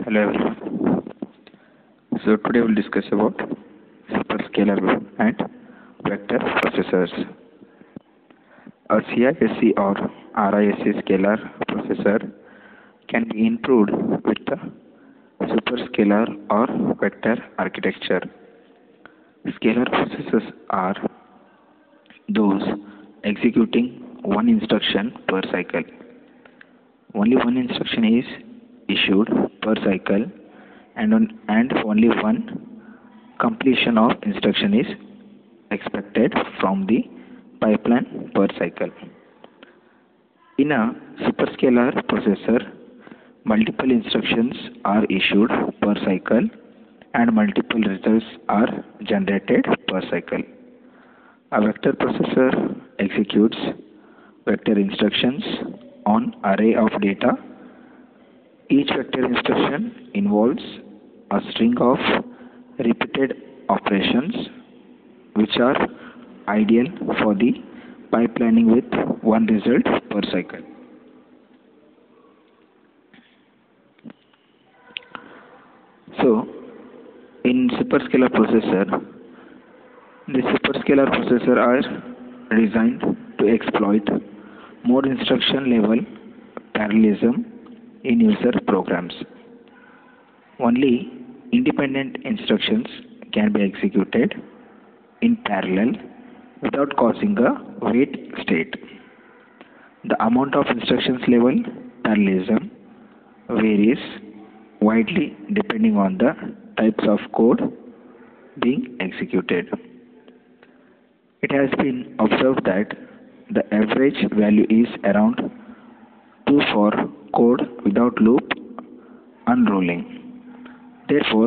Hello everyone. So today we'll discuss about superscalar and vector processors. A CISC or RISC scalar processor can be improved with the superscalar or vector architecture. Scalar processors are those executing one instruction per cycle. Only one instruction is issued per cycle, and only one completion of instruction is expected from the pipeline per cycle. In a superscalar processor, multiple instructions are issued per cycle and multiple results are generated per cycle. A vector processor executes vector instructions on array of data. Each vector instruction involves a string of repeated operations which are ideal for the pipelining with one result per cycle. So, in superscalar processor, the superscalar processor are designed to exploit more instruction level parallelism in user programs. Only independent instructions can be executed in parallel without causing a wait state. The amount of instructions level parallelism varies widely depending on the types of code being executed. It has been observed that the average value is around 2 for code without loop unrolling. Therefore,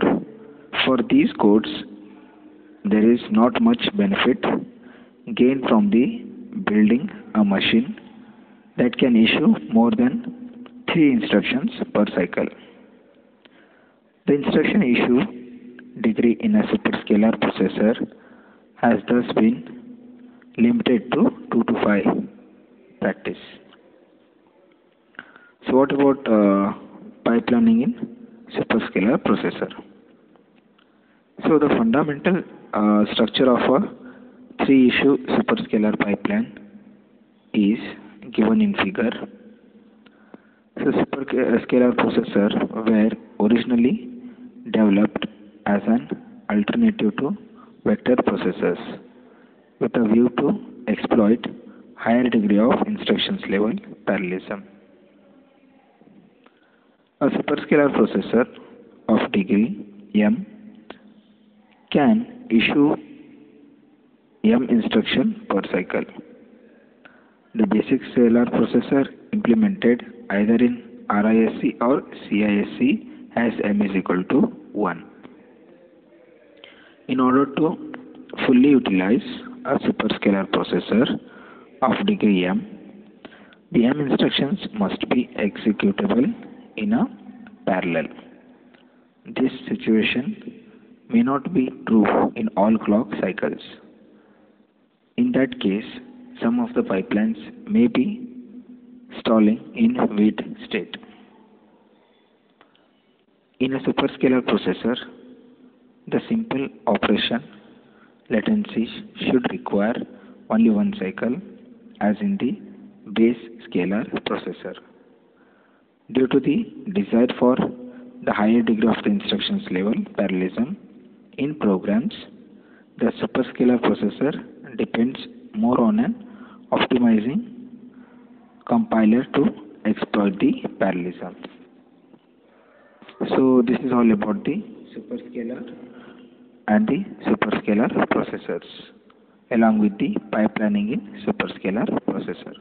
for these codes, there is not much benefit gained from the building a machine that can issue more than 3 instructions per cycle. The instruction issue degree in a superscalar processor has thus been limited to 2 to 5 practice. So what about pipelining in superscalar processor? So the fundamental structure of a 3-issue superscalar pipeline is given in figure. So superscalar processor were originally developed as an alternative to vector processors with a view to exploit higher degree of instructions level parallelism. A superscalar processor of degree M can issue M instruction per cycle. The basic scalar processor implemented either in RISC or CISC has M is equal to 1. In order to fully utilize a superscalar processor of degree M, the M instructions must be executable in a parallel. This situation may not be true in all clock cycles. In that case, some of the pipelines may be stalling in wait state. In a superscalar processor, the simple operation latency should require only one cycle as in the base scalar processor. Due to the desire for the higher degree of the instructions level parallelism in programs, the superscalar processor depends more on an optimizing compiler to exploit the parallelism. So this is all about the superscalar and the superscalar processors along with the pipelining in superscalar processor.